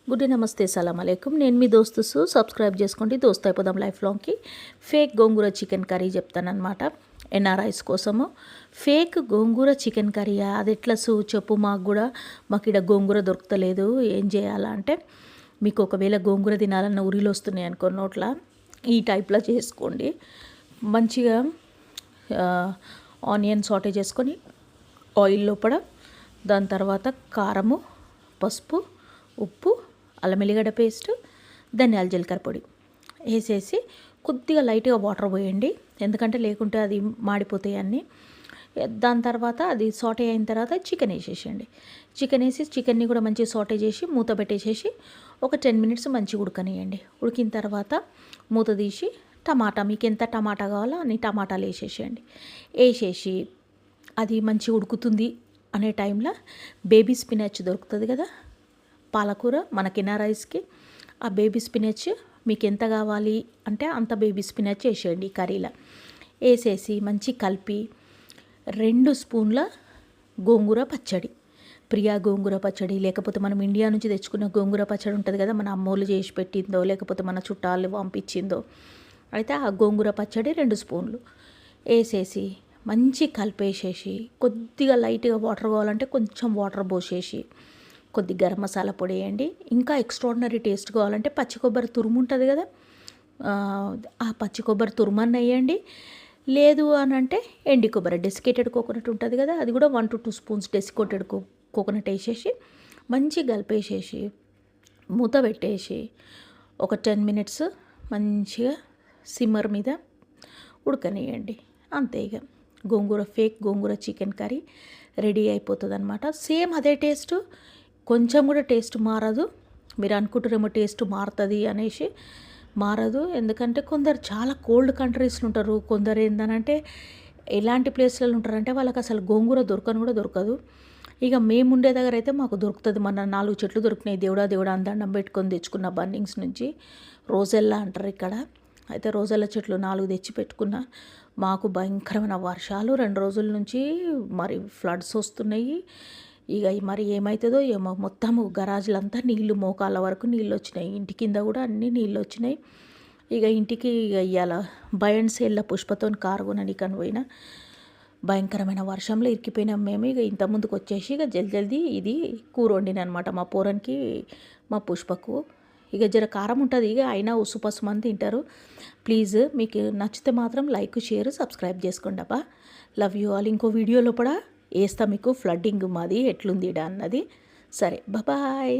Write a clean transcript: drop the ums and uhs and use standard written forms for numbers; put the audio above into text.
Good day, నమస్తే, సలాం అలైకుం. నేను మీ దోస్తు సబ్స్క్రైబ్ చేసుకోండి. దోస్త్ అయిపోదాం లైఫ్ లాంగ్కి. ఫేక్ గోంగూర చికెన్ కర్రీ చెప్తానమాట. ఎన్ఆర్ఐస్ కోసము ఫేక్ గోంగూర చికెన్ కర్రీ. అది ఎట్లా చెప్పు, మాకు ఇక్కడ గోంగూర దొరకలేదు, ఏం చేయాలా అంటే, మీకు ఒకవేళ గోంగూర తినాలన్న ఉరిలు వస్తున్నాయి అనుకో నోట్ల, ఈ టైప్లో చేసుకోండి. మంచిగా ఆనియన్ సాటే చేసుకొని ఆయిల్ లోపల, దాని తర్వాత కారము, పసుపు, ఉప్పు, అల్లం ఎల్లిగడ్డ పేస్ట్, ధనియాల జీలకర్ర పొడి వేసేసి కొద్దిగా లైట్గా వాటర్ పోయండి, ఎందుకంటే లేకుంటే అది మాడిపోతాయి అన్నీ. దాని తర్వాత అది సాటే అయిన తర్వాత చికెన్ వేసేసేయండి. చికెన్ వేసి చికెన్ని కూడా మంచిగా సాటే చేసి మూత పెట్టేసేసి ఒక 10 మినిట్స్ మంచిగా ఉడకనియండి. ఉడికిన తర్వాత మూత తీసి టమాటా, మీకు ఎంత టమాటా కావాలో అన్ని టమాటాలు వేసేసేయండి. వేసేసి అది మంచిగా ఉడుకుతుంది అనే టైంలో బేబీ స్పినాచ్ దొరుకుతుంది కదా, పాలకూర, మన కినా రైస్కి ఆ బేబీ స్పినాచ్ మీకు ఎంత కావాలి అంటే అంత బేబీ స్పినాచ్ వేసేయండి కర్రీలో. వేసేసి మంచి కలిపి 2 స్పూన్ల గోంగూర పచ్చడి, ప్రియా గోంగూర పచ్చడి, లేకపోతే మనం ఇండియా నుంచి తెచ్చుకున్న గోంగూర పచ్చడి ఉంటుంది కదా, మన అమ్మోళ్ళు చేసి పెట్టిందో లేకపోతే మన చుట్టాలు పంపించిందో, అయితే ఆ గోంగూర పచ్చడి 2 స్పూన్లు వేసేసి మంచి కలిపేసేసి కొద్దిగా లైట్గా వాటర్ కావాలంటే కొంచెం వాటర్ పోసేసి కొద్ది గరం మసాలా పొడి వేయండి. ఇంకా ఎక్స్ట్రాడినరీ టేస్ట్ కావాలంటే పచ్చి కొబ్బరి తురుము ఉంటుంది కదా, ఆ పచ్చి కొబ్బరి తురుమన్న వేయండి. లేదు అని అంటే ఎండి కొబ్బరి, డెసికేటెడ్ కోకోనట్ ఉంటుంది కదా, అది కూడా 1 to 2 స్పూన్స్ డెసికేటెడ్ కోకోనట్ వేసేసి మంచిగా కలిపేసేసి మూత పెట్టేసి ఒక 10 మినిట్స్ మంచిగా సిమ్మర్ మీద ఉడకనియండి. అంతే, ఇక ఫేక్ గోంగూర చికెన్ కర్రీ రెడీ అయిపోతుంది అనమాట. సేమ్ అదే టేస్ట్, కొంచెం కూడా టేస్ట్ మారదు. మీరు అనుకుంటారేమో టేస్ట్ మారుతుంది అనేసి, మారదు. ఎందుకంటే కొందరు చాలా కోల్డ్ కంట్రీస్లో ఉంటారు, కొందరు ఏంటనంటే ఎలాంటి ప్లేస్లలో ఉంటారంటే వాళ్ళకి అసలు గోంగూర కూడా దొరకదు. ఇక మేము ఉండే దగ్గర అయితే మాకు దొరుకుతుంది. మన 4 చెట్లు దొరికినాయి, దేవుడా అని దండం పెట్టుకొని తెచ్చుకున్న బన్నింగ్స్ నుంచి. రోజెల్లా అంటారు ఇక్కడ. అయితే రోజెల్ల చెట్లు 4 తెచ్చి పెట్టుకున్న. మాకు భయంకరమైన వర్షాలు 2 రోజుల నుంచి, మరి ఫ్లడ్స్ వస్తున్నాయి. ఇక మరి ఏమవుతుందో ఏమో, మొత్తము గరాజులంతా నీళ్ళు, మోకాళ్ళ వరకు నీళ్ళు వచ్చినాయి, ఇంటి కింద కూడా అన్నీ నీళ్ళు వచ్చినాయి. ఇక ఇంటికి ఇవాళ బయన్ సేల్ల పుష్పతో కారు కొననీకని పోయినా, భయంకరమైన వర్షంలో ఇరికిపోయినాం మేము. ఇక ఇంత ముందుకు వచ్చేసి ఇక జల్దీ ఇది కూర వండిన అనమాట మా పోరన్కి, మా పుష్పకు. ఇక జర కారం ఉంటుంది, ఇక అయినా ఉసుపసు మంది తింటారు. ప్లీజ్ మీకు నచ్చితే మాత్రం లైక్, షేర్, సబ్స్క్రైబ్ చేసుకోండి అబ్బా. Love you all. ఇంకో వీడియోలో కూడా వేస్తా మీకు ఫ్లడ్డింగ్ మాది ఎట్లుంది అన్నది. సరే, బాయ్.